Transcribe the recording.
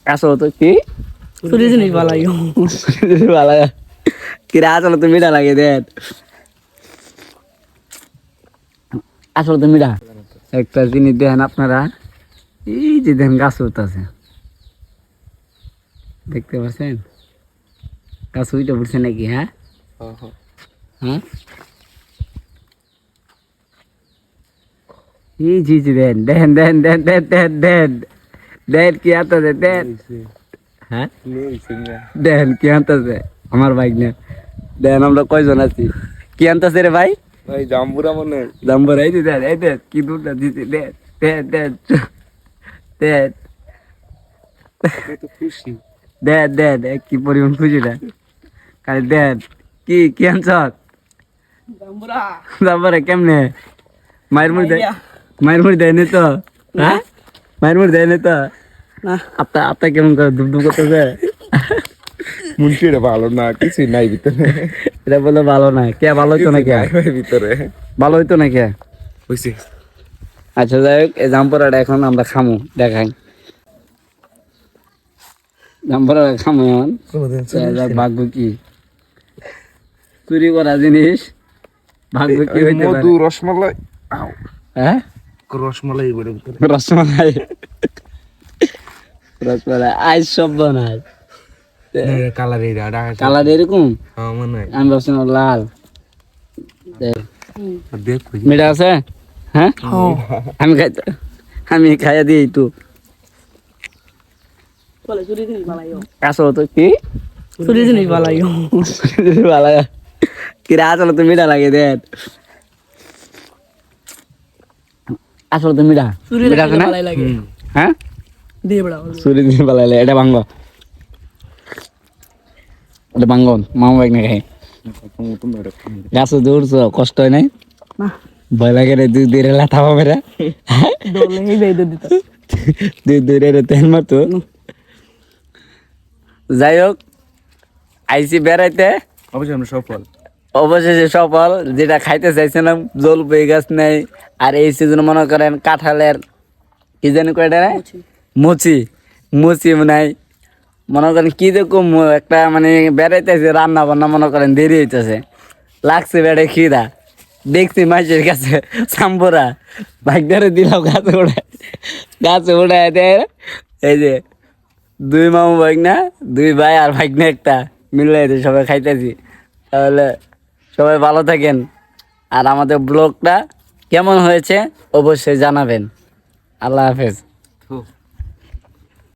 আসলে তো কি চুরি জিনিস ভালো লাগে ভালো কিরা আসলে তো মিঠা লাগে দেন আসলে তো মিঠা একটা জিনিস দেখেন আপনারা এই যে দেখেন গাছ উঠতেছে দেখতে পাচ্ছেন গাছ উঠে পড়ছে নাকি হ্যাঁ হ্যাঁ এই জি জি দেন দেন দেন দেন দেন দেন দেন দেন কি আনতেছে দেন হ্যাঁ দেন কি আনতেছে আমার বাইক না দেন আমরা কয়জন আছি কি আনতেছে রে ভাই ভাই জাম্বুরা মনে নাম্বার এই দেন এই দেন কি দুধটা দিতে দেন দেন দেন দেন তো খুশি দেন দেন কি পরিমাণ খুশি না খালি দেন কি কি আনছ জাম্বুরা তারপরে কেমনে মায়ের মুড়ি দেয় মায়ের মুড়ি দেয়নি তো হ্যাঁ মায়ের মুড়ি দেয়নি তো না আপনা আপনা কেমন করে ধুপ ধুপ করতেছে মুন্সিটা ভালো না কিছুই নাই ভিতরে এটা বলে ভালো না কে ভালো হইতো না কে ভিতরে ভালো হইতো না কে হইছে আচ্ছা যাই হোক এই জাম্পরাটা এখন আমরা খামু দেখাই জাম্পরাটা খামু এখন ভাগ্য কি চুরি করা জিনিস ভাগ্য কি হইতে পারে মধু রসমালাই হ্যাঁ রসমালাই বলে ভিতরে রসমালাই রসমালাই আইস সব বানায় কালার এই কালার এরকম হ্যাঁ মনে হয় আমি ভাবছিলাম লাল দেখ মিঠা আছে হ্যাঁ আমি খাইতে আমি খাইয়া দিই একটু বলে চুরি জিনিস ভালো লাগে আসলে তো কি চুরি জিনিস ভালো লাগে ভালো কিরা আসলে তো মিঠা লাগে দেন আসলে তো মিঠা চুরি মিঠা আছে না ভালো লাগে হ্যাঁ দিয়ে বড়া চুরি দিয়ে ভালো লাগে এটা ভাঙ্গ এটা ভাঙ্গ মামা বাইক না খাই গাছে দৌড়ছো কষ্ট হয় নাই না ভয় লাগে রে দুই দূরে লাথা পাবে রে দৌড়লে এই যাই দিত দুই দূরে রে তেল মারতো যাই হোক আইসি বেড়াইতে অবশ্যই আমরা সফল অবশেষে সফল যেটা খাইতে চাইছিলাম জলপাই গাছ নেই আর এই সিজনে মনে করেন কাঁঠালের কি জানি কয়টা রে মুচি মুচি নাই মনে করেন কি দেখো একটা মানে বেড়াইতেছে রান্না বান্না মনে করেন দেরি হইতেছে লাগছে বেড়ে খিদা দেখছি মাছের কাছে সাম্বরা বাইক ধরে দিলাম গাছে উড়ায় দেয় এই যে দুই মামু বাইক না দুই ভাই আর বাইক না একটা মিলে সবাই খাইতেছি তাহলে সবাই ভালো থাকেন আর আমাদের ব্লগটা কেমন হয়েছে অবশ্যই জানাবেন আল্লাহ হাফেজ